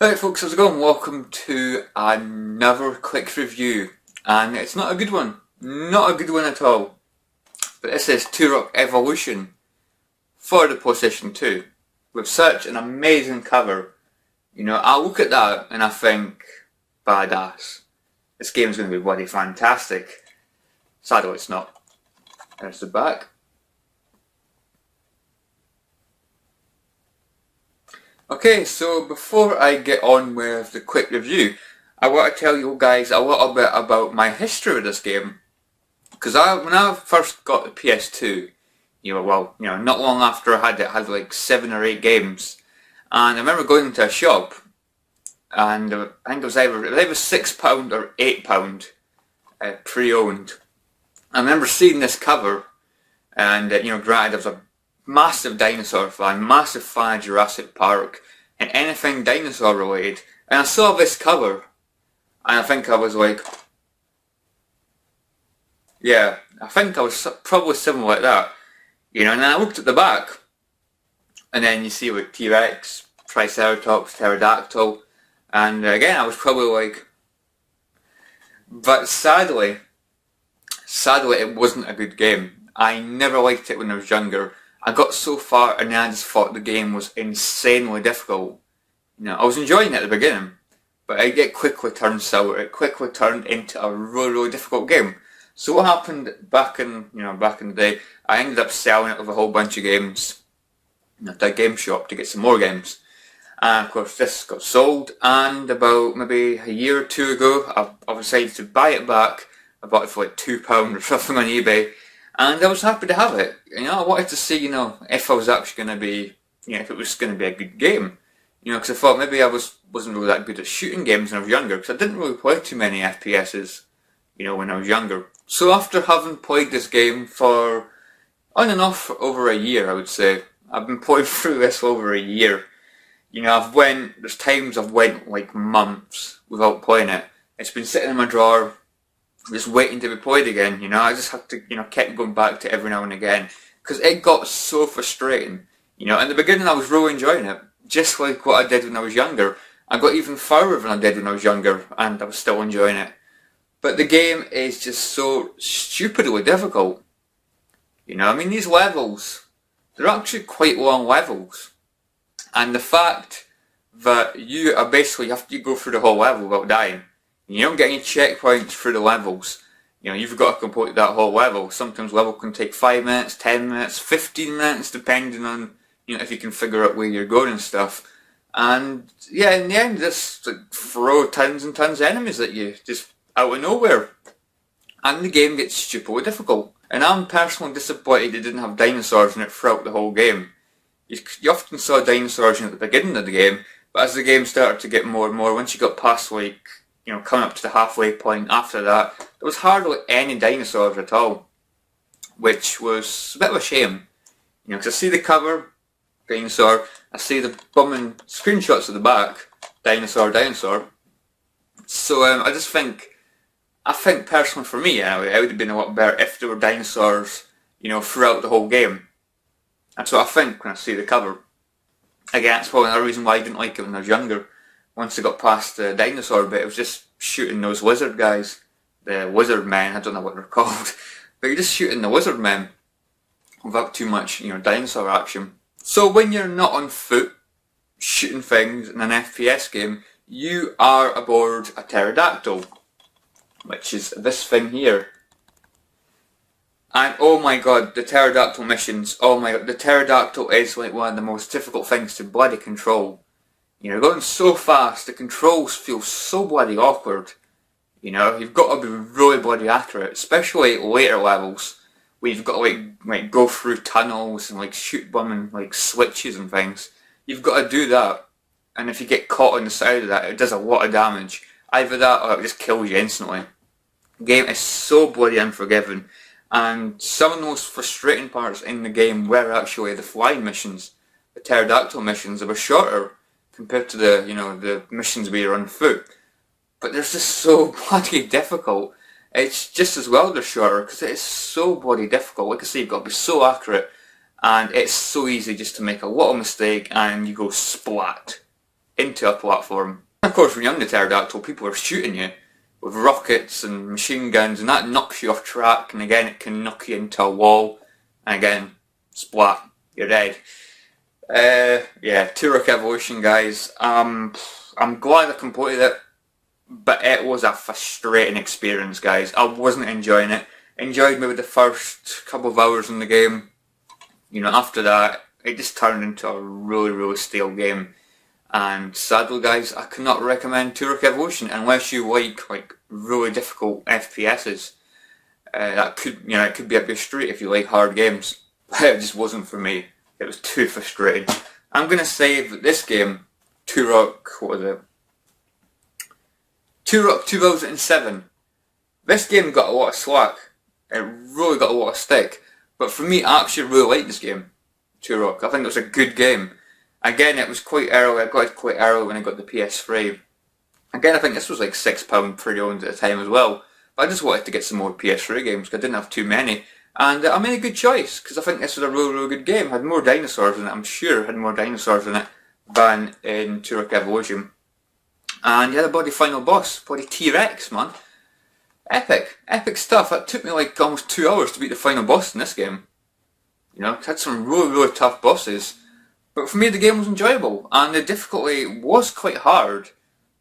Right folks, how's it going? Welcome to another quick review, and it's not a good one. Not a good one at all. But this is Turok Evolution for the PlayStation 2 with such an amazing cover. You know, I look at that and I think, badass. This game's going to be bloody fantastic. Sadly it's not. There's the back. Okay, so before I get on with the quick review, I want to tell you guys a little bit about my history with this game. Because when I first got the PS2, not long after I had it, I had like 7 or 8 games. And I remember going into a shop, and I think it was either £6 or £8 pre-owned. I remember seeing this cover, and granted, there was a massive dinosaur fan, massive fan of Jurassic Park and anything dinosaur related, and I saw this cover and I think I was like, yeah, I think I was probably something like that, and then I looked at the back and then you see like T-Rex, Triceratops, Pterodactyl, and again I was probably like, but sadly it wasn't a good game. I never liked it when I was younger. I got so far and then I just thought the game was insanely difficult. I was enjoying it at the beginning, but it quickly turned sour. It quickly turned into a really difficult game. So what happened back in the day, I ended up selling it with a whole bunch of games to a game shop to get some more games. And of course this got sold, and about maybe a year or two ago I decided to buy it back. I bought it for like £2 or something on eBay. And I was happy to have it. I wanted to see, if I was actually going to be, if it was going to be a good game. Because I thought maybe I wasn't really that good at shooting games when I was younger, because I didn't really play too many FPSs, when I was younger. So after having played this game for, on and off, for over a year, I would say, I've been playing through this for over a year. There's times I've went like months without playing it. It's been sitting in my drawer, just waiting to be played again. I just had to, keep going back to it every now and again, because it got so frustrating. In the beginning I was really enjoying it, just like what I did when I was younger. I got even further than I did when I was younger, and I was still enjoying it. But the game is just so stupidly difficult. These levels, they're actually quite long levels. And the fact that you have to go through the whole level without dying. You don't get any checkpoints through the levels. You've got to complete that whole level. Sometimes level can take 5 minutes, 10 minutes, 15 minutes, depending on, if you can figure out where you're going and stuff. And yeah, in the end, just throw tons and tons of enemies at you, just out of nowhere. And the game gets stupidly difficult. And I'm personally disappointed it didn't have dinosaurs in it throughout the whole game. You often saw dinosaurs in it at the beginning of the game, but as the game started to get more and more, once you got past like, coming up to the halfway point after that, there was hardly any dinosaurs at all, which was a bit of a shame. Because I see the cover, dinosaur, I see the bumming screenshots at the back, dinosaur. So I think personally for me anyway, it would have been a lot better if there were dinosaurs, throughout the whole game. That's what I think when I see the cover. Again, that's probably another reason why I didn't like it when I was younger. Once I got past the dinosaur bit, it was just shooting those lizard guys. The lizard men, I don't know what they're called. But you're just shooting the lizard men without too much, dinosaur action. So when you're not on foot, shooting things in an FPS game, you are aboard a pterodactyl, which is this thing here. And oh my god, the pterodactyl missions, oh my god, the pterodactyl is like one of the most difficult things to bloody control. You're going so fast, the controls feel so bloody awkward. You've got to be really bloody accurate, especially later levels, where you've got to like go through tunnels and like shoot bombing like switches and things. You've got to do that, and if you get caught on the side of that, it does a lot of damage. Either that or it just kills you instantly. The game is so bloody unforgiving, and some of the most frustrating parts in the game were actually the flying missions. The pterodactyl missions, they were shorter compared to the missions where you're on foot. But they're just so bloody difficult. It's just as well they're shorter, because it's so bloody difficult. Like I say, you've got to be so accurate, and it's so easy just to make a little mistake and you go splat. into a platform. Of course, when you're on the pterodactyl, people are shooting you with rockets and machine guns, and that knocks you off track, and again it can knock you into a wall, and again, splat, you're dead. Yeah, Turok Evolution, guys. I'm glad I completed it, but it was a frustrating experience, guys. I wasn't enjoying it. Enjoyed maybe the first couple of hours in the game. You know, after that, it just turned into a really stale game. And sadly, guys, I cannot recommend Turok Evolution unless you like really difficult FPSs. That could, you know, it could be up your street if you like hard games. But it just wasn't for me. It was too frustrating. I'm gonna say that this game, Turok, what was it? Turok 2007. This game got a lot of slack. It really got a lot of stick. But for me, I actually really liked this game, Turok. I think it was a good game. Again, it was quite early. I got it quite early when I got the PS3. Again, I think this was like £6 pre-owned at the time as well. But I just wanted to get some more PS3 games because I didn't have too many. And I made a good choice because I think this was a really good game. It had more dinosaurs in it. I'm sure it had more dinosaurs in it than in Turok Evolution. And you had a bloody final boss, bloody T-Rex, man. Epic stuff. It took me like almost 2 hours to beat the final boss in this game. You know, it had some really tough bosses. But for me, the game was enjoyable, and the difficulty was quite hard.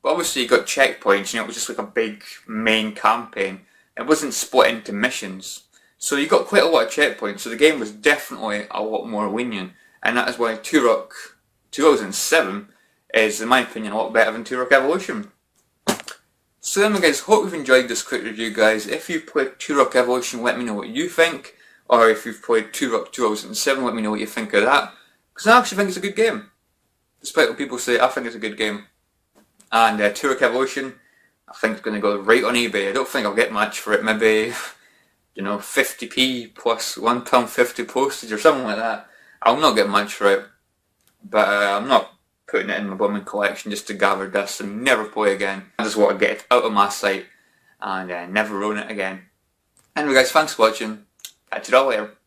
But obviously, you got checkpoints. You know, it was just like a big main campaign. It wasn't split into missions, so you got quite a lot of checkpoints. So the game was definitely a lot more lenient, and that is why Turok 2007 is, in my opinion, a lot better than Turok Evolution. So anyway, guys, hope you've enjoyed this quick review, guys. If you've played Turok Evolution, let me know what you think, or if you've played Turok 2007, let me know what you think of that. Because I actually think it's a good game. Despite what people say, I think it's a good game. And Turok Evolution, I think it's going to go right on eBay. I don't think I'll get much for it. Maybe, you know, 50p plus £1.50 postage or something like that. I'll not get much for it. But I'm not putting it in my blooming collection just to gather dust and never play again. I just want to get it out of my sight and never own it again. Anyway, guys, thanks for watching. Catch you all later.